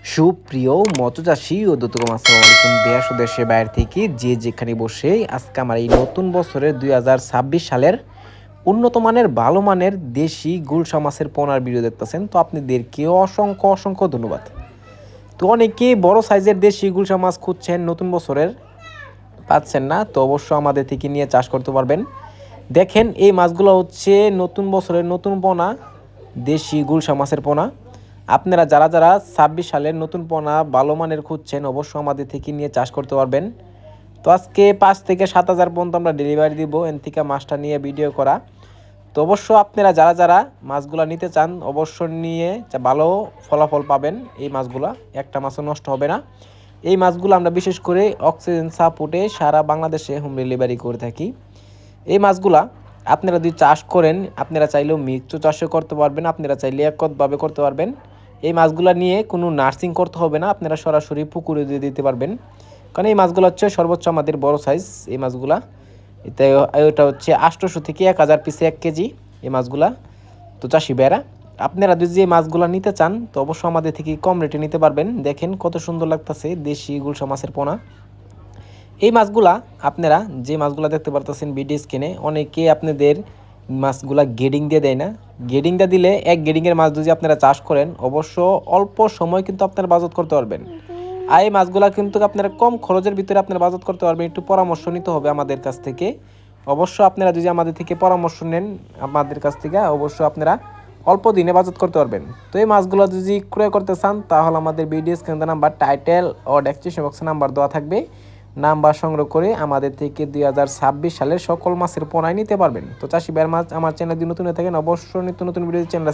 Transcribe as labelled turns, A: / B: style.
A: সুপ্রিয় মৎস্যচাষী ও দর্শক আসসালামু আলাইকুম। দেশ ও দেশের বাইরে থেকে যে যেখানে বসে আজকে আমার এই নতুন বছরের 2026 সালের উন্নত মানের ভালো মানের দেশি গুলশা মাছের পোনার ভিডিও দেখতেছেন, তো আপনাদেরকে অসংখ্য অসংখ্য ধন্যবাদ। তো অনেকে বড় সাইজের দেশি গুলশা মাছ খুঁজছেন, নতুন বছরের পাচ্ছেন না, তো অবশ্যই আমাদের থেকে নিয়ে চাষ করতে পারবেন। দেখেন এই মাছগুলো হচ্ছে নতুন বছরের নতুন পোনা, দেশি গুলশা মাছের পোনা। আপনারা যারা যারা 26 সালের নতুন পোনা ভালো মানের খুঁজছেন অবশ্যই আমাদের থেকে নিয়ে চাষ করতে পারবেন। তো আজকে 5 থেকে 7,000 পর্যন্ত আমরা ডেলিভারি দিব এন থেকে মাছটা নিয়ে ভিডিও করা। তো অবশ্য আপনারা যারা যারা মাছগুলো নিতে চান অবশ্যই নিয়ে ভালো ফলাফল পাবেন। এই মাছগুলো একটা মাছও নষ্ট হবে না। এই মাছগুলো আমরা বিশেষ করে অক্সিজেন সাপোর্টে সারা বাংলাদেশে হোম ডেলিভারি করে থাকি। এই মাছগুলা আপনারা যদি চাষ করেন, আপনারা চাইলেও মিক্সড চাষও করতে পারবেন, আপনারা চাইলে এককভাবে করতে পারবেন। এই মাছগুলা নিয়ে কোনো নার্সিং করতে হবে না, আপনারা সরাসরি পুকুরে দিয়ে দিতে পারবেন। কারণ এই মাছগুলো হচ্ছে সর্বোচ্চ আমাদের বড় সাইজ এই মাছগুলা। এটা হচ্ছে 800 থেকে 1000 পিসে 1 কেজি এই মাছগুলা। তো চাষি ভাইরা, আপনারা যদি এই মাছগুলা নিতে চান তো অবশ্যই আমাদের থেকে কম রেটে নিতে পারবেন। দেখেন কত সুন্দর লাগতেছে দেশি গুলশা মাছের পোনা। এই মাছগুলা আপনারা যে মাছগুলা দেখতে পারতেছেন ভিডিও স্ক্রিনে, অনেকে আপনাদের মাছগুলা গেডিং দিয়ে দেয় না। গেডিং দিয়ে দিলে এক গেডিংয়ের মাছ যদি আপনারা চাষ করেন অবশ্য অল্প সময় কিন্তু আপনারা বাজত করতে পারবেন। আর এই মাছগুলা কিন্তু আপনারা কম খরচের ভিতরে আপনারা বাজত করতে পারবেন। একটু পরামর্শ নিতে হবে আমাদের কাছ থেকে। অবশ্য আপনারা যদি আমাদের থেকে পরামর্শ নেন আমাদের কাছ থেকে অবশ্য আপনারা অল্প দিনে বাজত করতে পারবেন। তো এই মাছগুলো যদি ক্রয় করতে চান তাহলে আমাদের ভিডিও স্ক্রিনে নাম্বার, টাইটেল ও ডেসক্রিপশন বক্সে নাম্বার দেওয়া থাকবে। নাম্বার সংগ্রহ করে আমাদের থেকে 2026 সালের সকল মাছের পোনায় নিতে পারবেন। তো চাষি ভাইয়ের মাছ আমার চ্যানেল যদি নতুন হয়ে থাকেন অবশ্যই নিত্য নতুন ভিডিও চ্যানেল